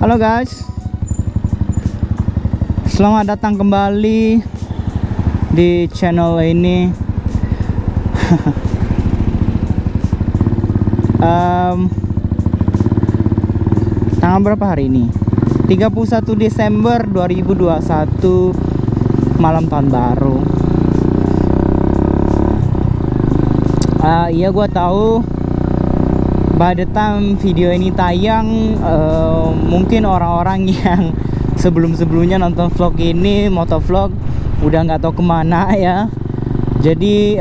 Halo guys, selamat datang kembali di channel ini. Tanggal berapa hari ini? 31 Desember 2021, malam tahun baru. Iya, gua tahu by the time video ini tayang, mungkin orang-orang yang sebelum-sebelumnya nonton vlog ini, motovlog, udah nggak tahu kemana ya. Jadi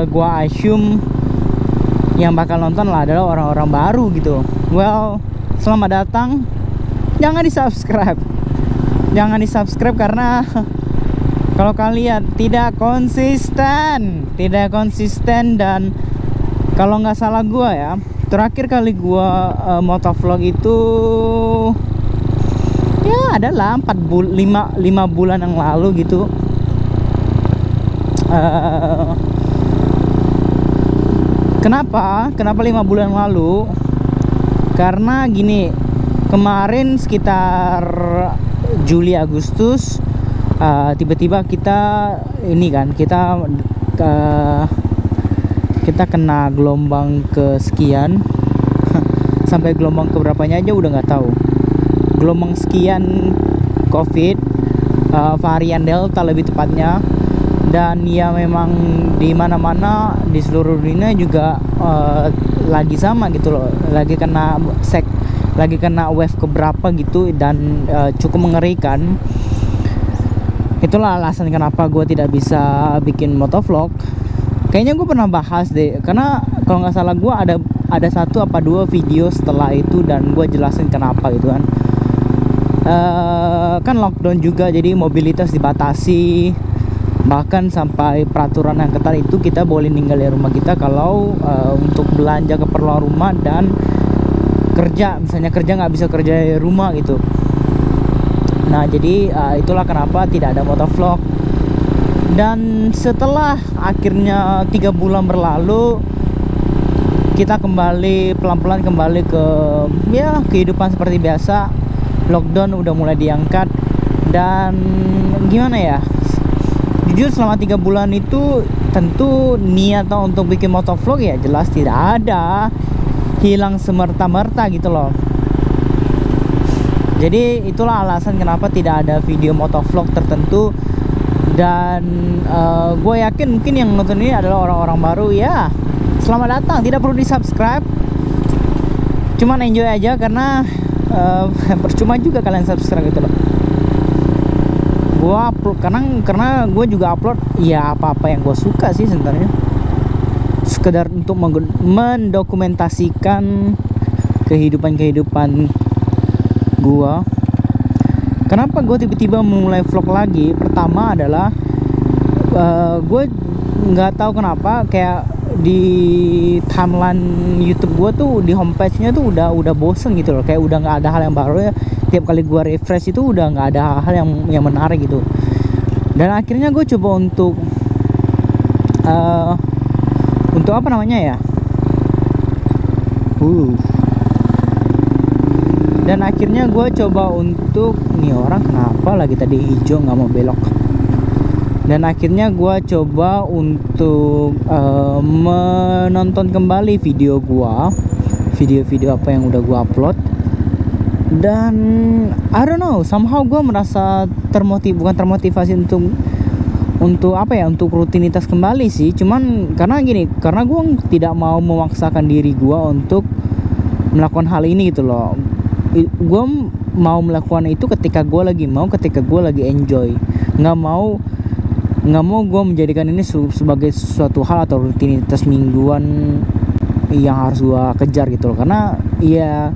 gua assume yang bakal nonton lah adalah orang-orang baru gitu. Well, selamat datang. Jangan di subscribe karena kalau kalian tidak konsisten dan kalau nggak salah gua ya, terakhir kali gua motovlog itu ya adalah 5 bulan yang lalu gitu. Kenapa 5 bulan lalu? Karena gini, kemarin sekitar Juli Agustus tiba-tiba kita kena gelombang kesekian. Sampai gelombang keberapanya aja udah nggak tahu. Gelombang sekian COVID, varian Delta lebih tepatnya. Dan ya memang di mana-mana di seluruh dunia juga lagi sama gitu loh. Lagi kena wave keberapa gitu, dan cukup mengerikan. Itulah alasan kenapa gue tidak bisa bikin motovlog. Kayaknya gue pernah bahas deh, karena kalau nggak salah gue ada 1 apa 2 video setelah itu, dan gue jelasin kenapa gitu kan. Kan lockdown juga, jadi mobilitas dibatasi, bahkan sampai peraturan yang ketat itu kita boleh tinggal di rumah kita kalau untuk belanja keperluan rumah dan kerja, misalnya kerja nggak bisa kerja di rumah gitu. Nah jadi itulah kenapa tidak ada motovlog. Dan setelah akhirnya 3 bulan berlalu, kita pelan-pelan kembali ke ya kehidupan seperti biasa. Lockdown udah mulai diangkat, dan gimana ya, jujur selama 3 bulan itu tentu niat untuk bikin motovlog ya jelas tidak ada, hilang semerta-merta gitu loh. Jadi itulah alasan kenapa tidak ada video motovlog tertentu. Dan gue yakin mungkin yang nonton ini adalah orang-orang baru ya. Selamat datang, tidak perlu di subscribe, cuman enjoy aja karena percuma juga kalian subscribe gitu loh. Gue upload karena gue juga upload ya apa-apa yang gue suka sih sebenarnya, sekedar untuk mendokumentasikan kehidupan gue. Kenapa gue tiba-tiba mulai vlog lagi? Pertama adalah gue nggak tahu kenapa kayak di timeline YouTube gue tuh, di homepage-nya tuh udah bosen gitu loh, kayak udah nggak ada hal yang baru ya. Tiap kali gue refresh itu udah nggak ada hal yang menarik gitu. Dan akhirnya gue coba untuk apa namanya ya, dan akhirnya gue coba untuk, nih orang kenapa lagi tadi hijau nggak mau belok. Dan akhirnya gue coba untuk menonton kembali video apa yang udah gue upload. Dan I don't know, somehow gue merasa bukan termotivasi untuk apa ya, untuk rutinitas kembali sih. Cuman karena gue tidak mau memaksakan diri gue untuk melakukan hal ini gitu loh. Gue mau melakukan itu ketika gue lagi enjoy. Nggak mau gue menjadikan ini sebagai suatu hal atau rutinitas mingguan yang harus gue kejar gitu loh. Karena ya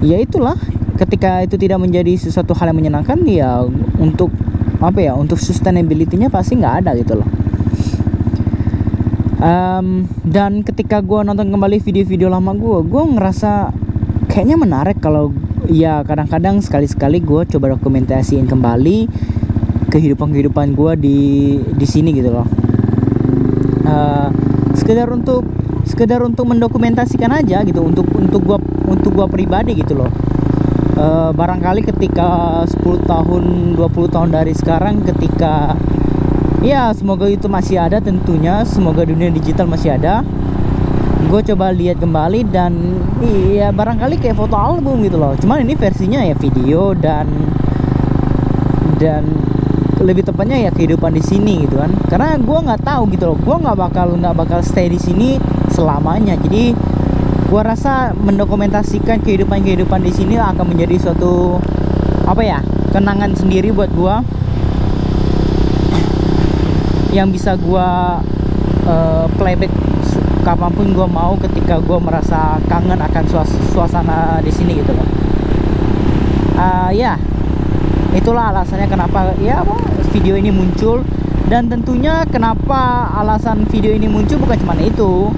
itulah, ketika itu tidak menjadi sesuatu hal yang menyenangkan ya, untuk apa ya, untuk sustainability-nya pasti nggak ada gitu loh. Dan ketika gue nonton kembali video-video lama gue ngerasa kayaknya menarik kalau ya kadang-kadang sekali-sekali gue coba dokumentasiin kembali kehidupan gue di sini gitu loh. Sekedar untuk mendokumentasikan aja gitu, untuk gua pribadi gitu loh. barangkali ketika 10 tahun 20 tahun dari sekarang, ketika ya semoga itu masih ada, tentunya semoga dunia digital masih ada, gue coba lihat kembali dan ya barangkali kayak foto album gitu loh. Cuman ini versinya ya video dan lebih tepatnya ya kehidupan di sini gitu kan. Karena gue nggak tahu gitu loh, gue nggak bakal stay di sini selamanya. Jadi gue rasa mendokumentasikan kehidupan di sini akan menjadi suatu apa ya, kenangan sendiri buat gue yang bisa gue playback kapanpun gue mau, ketika gue merasa kangen akan suasana di sini gitu loh. Ya itulah alasannya kenapa ya video ini muncul. Dan tentunya kenapa alasan video ini muncul bukan cuma itu,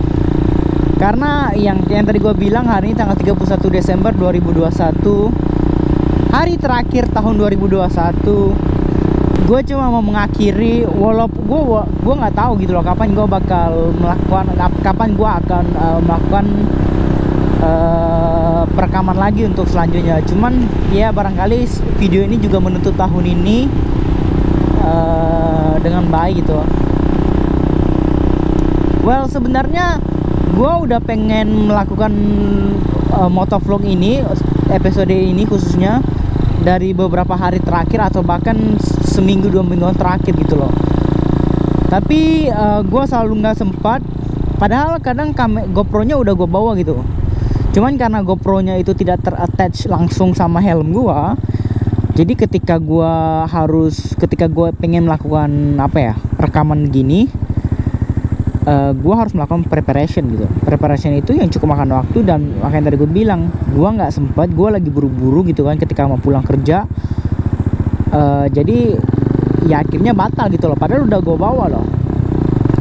karena yang tadi gue bilang, hari ini tanggal 31 Desember 2021, hari terakhir tahun 2021. Gue cuma mau mengakhiri, walaupun gue nggak tahu gitu loh kapan gue bakal melakukan, kapan gue akan melakukan perekaman lagi untuk selanjutnya. Cuman ya barangkali video ini juga menutup tahun ini dengan baik gitu. Well, sebenarnya gue udah pengen melakukan motovlog ini, episode ini khususnya, dari beberapa hari terakhir atau bahkan seminggu 2 mingguan terakhir gitu loh. Tapi gue selalu nggak sempat, padahal kadang GoPro-nya udah gue bawa gitu. Cuman karena GoPro-nya itu tidak terattach langsung sama helm gue, jadi ketika gue pengen melakukan apa ya, rekaman gini, gue harus melakukan preparation gitu. Preparation itu yang cukup makan waktu, dan makanya tadi gue bilang gue nggak sempat, gue lagi buru-buru gitu kan ketika mau pulang kerja. Jadi ya akhirnya batal gitu loh, padahal udah gue bawa loh.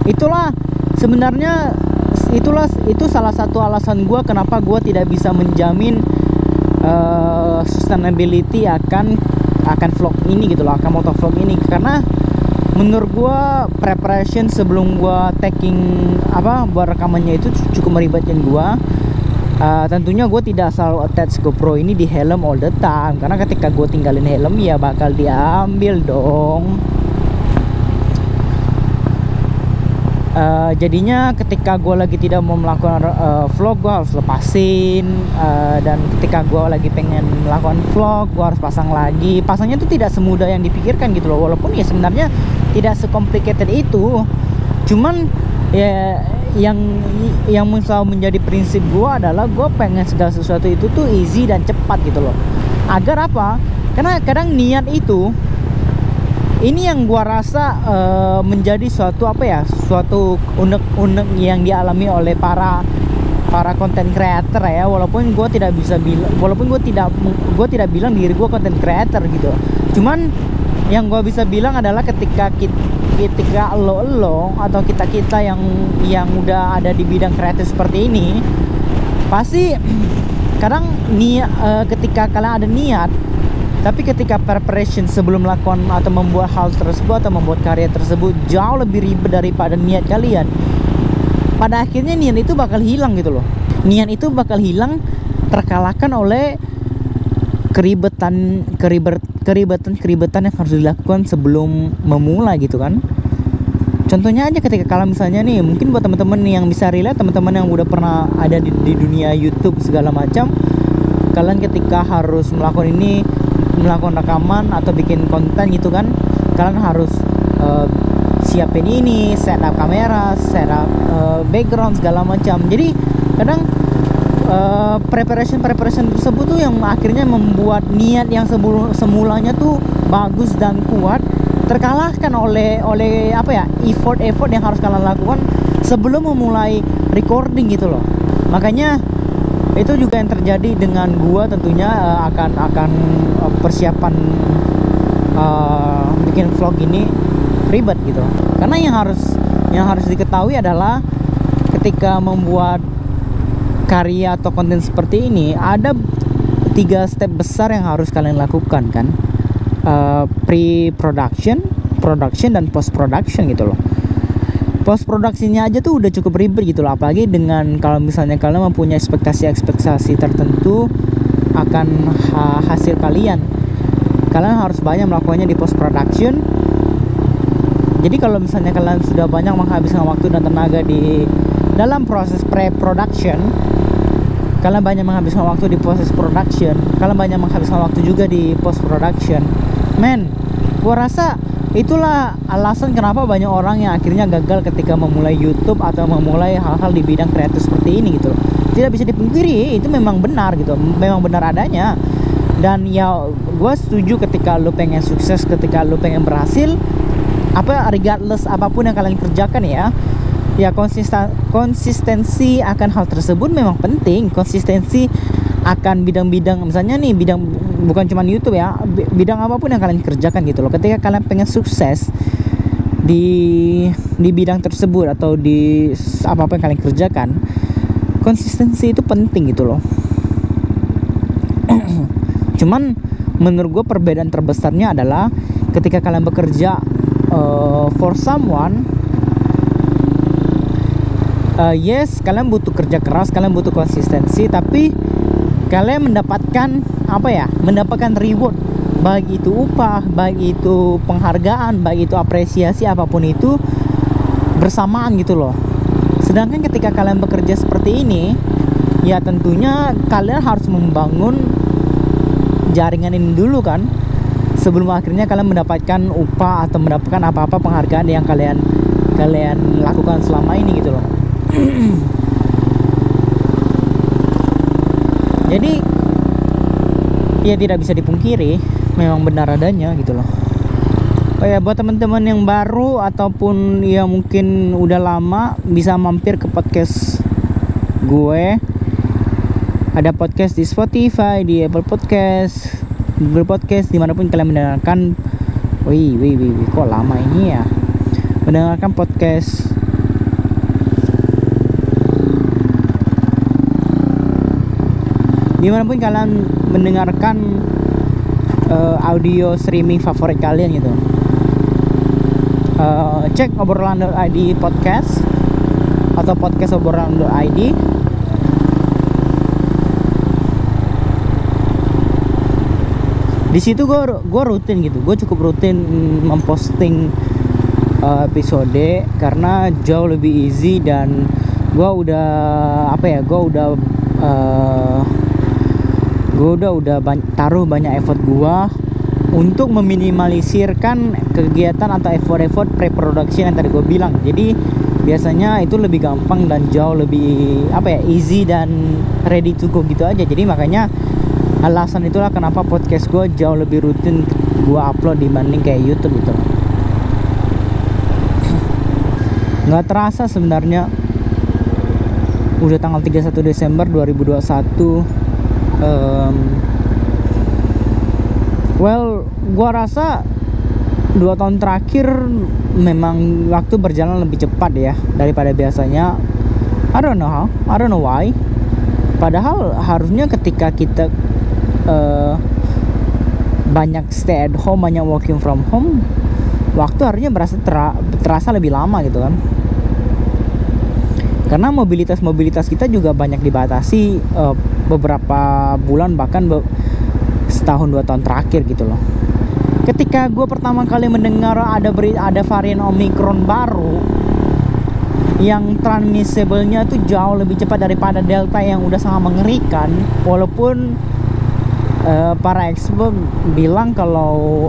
Itulah sebenarnya itu salah satu alasan gue kenapa gue tidak bisa menjamin sustainability akan vlog ini gitu loh, akan motovlog ini. Karena menurut gue preparation sebelum gue taking buat rekamannya itu cukup meribatkan gue. Tentunya gue tidak selalu attach GoPro ini di helm all the time, karena ketika gue tinggalin helm ya bakal diambil dong. Jadinya ketika gue lagi tidak mau melakukan vlog, gue harus lepasin. Dan ketika gue lagi pengen melakukan vlog, gue harus pasang lagi. Pasangnya tuh tidak semudah yang dipikirkan gitu loh, walaupun ya sebenarnya tidak secomplicated itu. Cuman ya yang selalu menjadi prinsip gue adalah gue pengen segala sesuatu itu tuh easy dan cepat gitu loh. Agar apa? Karena kadang niat itu, ini yang gua rasa menjadi suatu suatu unek-unek yang dialami oleh para content creator ya. Walaupun gue tidak bilang diri gue content creator gitu. Cuman yang gue bisa bilang adalah ketika lo atau kita yang udah ada di bidang kreatif seperti ini, pasti kadang ketika kalian ada niat, tapi ketika preparation sebelum melakukan atau membuat hal tersebut atau membuat karya tersebut jauh lebih ribet daripada niat kalian, pada akhirnya niat itu bakal hilang gitu loh. Niat itu bakal hilang, terkalahkan oleh keribetan yang harus dilakukan sebelum memulai gitu kan. Contohnya aja ketika kalian misalnya nih, mungkin buat teman-teman yang bisa relate, teman-teman yang udah pernah ada di dunia YouTube segala macam, kalian ketika harus melakukan rekaman atau bikin konten gitu kan, kalian harus siapin ini, setup kamera, setup background segala macam. Jadi kadang preparation tersebut tuh yang akhirnya membuat niat yang semulanya tuh bagus dan kuat terkalahkan oleh effort yang harus kalian lakukan sebelum memulai recording gitu loh. Makanya itu juga yang terjadi dengan gua, tentunya akan persiapan bikin vlog ini ribet gitu. Karena yang harus diketahui adalah ketika membuat karya atau konten seperti ini, ada 3 step besar yang harus kalian lakukan kan. Pre-production, production, dan post-production gitu loh. Post-productionnya aja tuh udah cukup ribet gitu loh, apalagi dengan kalau misalnya kalian mempunyai ekspektasi tertentu hasil kalian harus banyak melakukannya di post production. Jadi kalau misalnya kalian sudah banyak menghabiskan waktu dan tenaga di dalam proses pre-production, kalian banyak menghabiskan waktu di proses production, kalian banyak menghabiskan waktu juga di post production, gua rasa itulah alasan kenapa banyak orang yang akhirnya gagal ketika memulai YouTube atau memulai hal-hal di bidang kreatif seperti ini gitu loh. Tidak bisa dipungkiri, itu memang benar gitu, memang benar adanya. Dan ya gue setuju ketika lu pengen sukses, ketika lu pengen berhasil, regardless apapun yang kalian kerjakan ya konsistensi akan hal tersebut memang penting. Konsistensi akan bidang-bidang, misalnya nih bidang bukan cuma YouTube ya, bidang apapun yang kalian kerjakan gitu loh. Ketika kalian pengen sukses di bidang tersebut atau di apapun yang kalian kerjakan, konsistensi itu penting gitu loh. Cuman menurut gue perbedaan terbesarnya adalah ketika kalian bekerja for someone, yes, kalian butuh kerja keras, kalian butuh konsistensi, tapi kalian mendapatkan mendapatkan reward, baik itu upah, baik itu penghargaan, baik itu apresiasi, apapun itu bersamaan gitu loh. Sedangkan ketika kalian bekerja seperti ini, ya tentunya kalian harus membangun jaringan ini dulu kan, sebelum akhirnya kalian mendapatkan upah atau mendapatkan apa-apa penghargaan yang kalian lakukan selama ini gitu loh. Jadi ya tidak bisa dipungkiri, memang benar adanya gitu loh. Oh ya, buat teman-teman yang baru ataupun ya mungkin udah lama, bisa mampir ke podcast gue. Ada podcast di Spotify, di Apple Podcast, Google Podcast, dimanapun kalian mendengarkan. Wih, kok lama ini ya mendengarkan podcast. Dimanapun kalian mendengarkan audio streaming favorit kalian gitu, cek obrolan.id podcast atau podcast obrolan.id. Di situ gue rutin gitu, gue cukup rutin memposting episode karena jauh lebih easy, dan gue udah taruh banyak effort gue untuk meminimalisirkan kegiatan atau effort pre-production yang tadi gue bilang. Jadi biasanya itu lebih gampang dan jauh lebih easy dan ready to go gitu aja. Jadi makanya alasan itulah kenapa podcast gue jauh lebih rutin gue upload dibanding kayak YouTube gitu. Nggak terasa sebenarnya udah tanggal 31 Desember 2021. Gua rasa 2 tahun terakhir memang waktu berjalan lebih cepat ya daripada biasanya. I don't know why. Padahal harusnya ketika kita banyak stay at home, banyak working from home, waktu harusnya terasa lebih lama gitu kan. Karena mobilitas kita juga banyak dibatasi beberapa bulan, bahkan setahun 2 tahun terakhir gitu loh. Ketika gue pertama kali mendengar ada varian Omicron baru yang transmissible-nya tuh jauh lebih cepat daripada Delta yang udah sangat mengerikan, walaupun para expert bilang kalau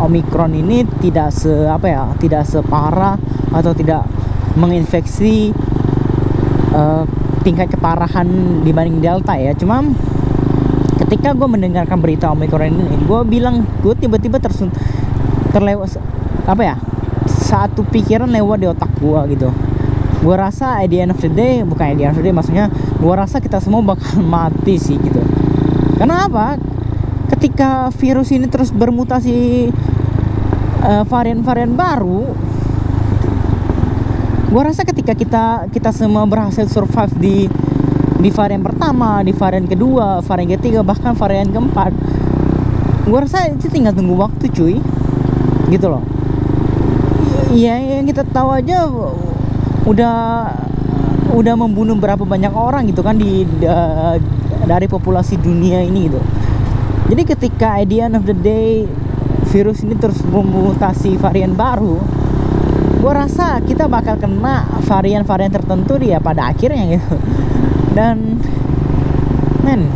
Omicron ini tidak separah atau tidak menginfeksi tingkat keparahan dibanding Delta ya. Cuma ketika gue mendengarkan berita Omicron ini, gue tiba-tiba terlewat satu pikiran lewat di otak gue gitu. Gue rasa at the end of the day, maksudnya gue rasa kita semua bakal mati sih gitu. Karena apa? Ketika virus ini terus bermutasi varian-varian baru, gue rasa ketika kita semua berhasil survive di varian pertama, di varian kedua, varian ketiga, bahkan varian keempat, gue rasa itu tinggal tunggu waktu cuy, gitu loh. Iya, yang kita tahu aja udah membunuh berapa banyak orang gitu kan dari populasi dunia ini gitu. Jadi ketika at the end of the day virus ini terus memutasi varian baru, gue rasa kita bakal kena varian-varian tertentu dia pada akhirnya gitu. Dan men,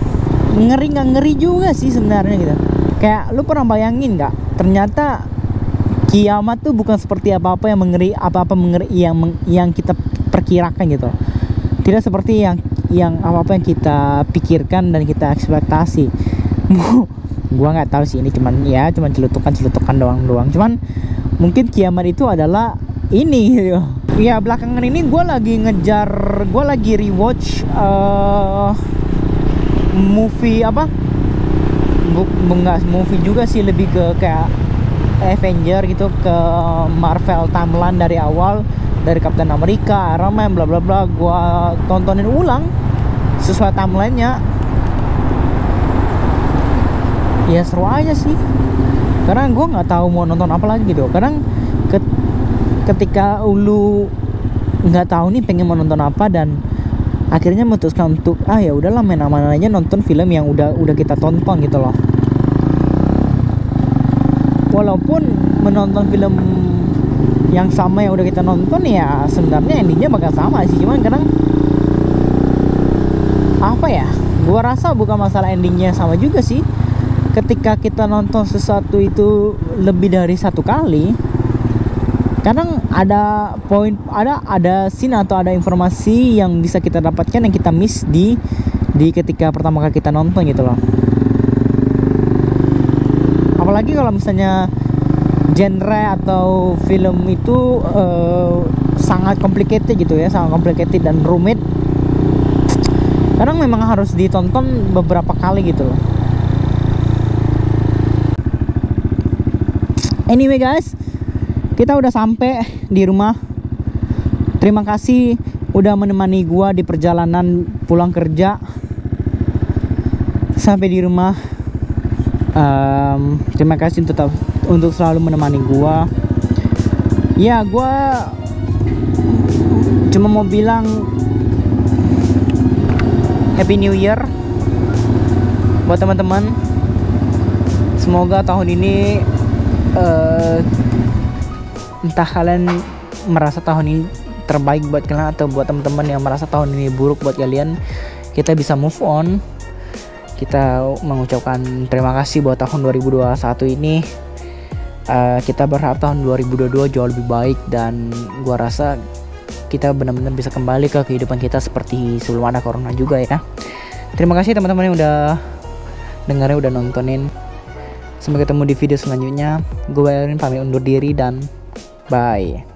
ngeri nggak ngeri juga sih sebenarnya gitu. Kayak lu pernah bayangin nggak, ternyata kiamat tuh bukan seperti apa-apa yang mengeri, apa-apa mengeri yang kita perkirakan gitu. Tidak seperti yang apa-apa yang kita pikirkan dan kita ekspektasi. Gua nggak tahu sih, ini cuman celutukan doang. Cuman mungkin kiamat itu adalah ini gitu. Ya belakangan ini gue lagi rewatch movie apa? Enggak movie juga sih, lebih ke kayak Avenger gitu, ke Marvel timeline dari awal, dari Captain America, Iron Man, bla bla bla. Gua tontonin ulang sesuai timelinenya. Ya seru aja sih, karena gue nggak tahu mau nonton apa lagi gitu. Kadang ketika lu nggak tahu nih pengen mau nonton apa, dan akhirnya memutuskan untuk ya udahlah main aman aja nonton film yang udah kita tonton gitu loh. Walaupun menonton film yang sama yang udah kita nonton, ya sebenarnya endingnya bakal sama sih. Cuman kadang apa ya, gua rasa bukan masalah endingnya sama juga sih. Ketika kita nonton sesuatu itu lebih dari satu kali, kadang ada ada scene atau ada informasi yang bisa kita dapatkan yang kita miss di ketika pertama kali kita nonton gitu loh. Apalagi kalau misalnya genre atau film itu sangat complicated gitu ya, sangat complicated dan rumit. Kadang memang harus ditonton beberapa kali gitu loh. Anyway guys, kita udah sampai di rumah. Terima kasih udah menemani gua di perjalanan pulang kerja sampai di rumah. Terima kasih untuk selalu menemani gua. Ya, gua cuma mau bilang Happy New Year buat teman-teman. Semoga tahun ini entah kalian merasa tahun ini terbaik buat kalian atau buat teman-teman yang merasa tahun ini buruk buat kalian, kita bisa move on. Kita mengucapkan terima kasih buat tahun 2021 ini. Kita berharap tahun 2022 jauh lebih baik, dan gua rasa kita benar-benar bisa kembali ke kehidupan kita seperti sebelum ada corona juga ya. Terima kasih teman-teman yang udah dengerin, udah nontonin. Sampai ketemu di video selanjutnya. Gue Erin pamit undur diri dan bye.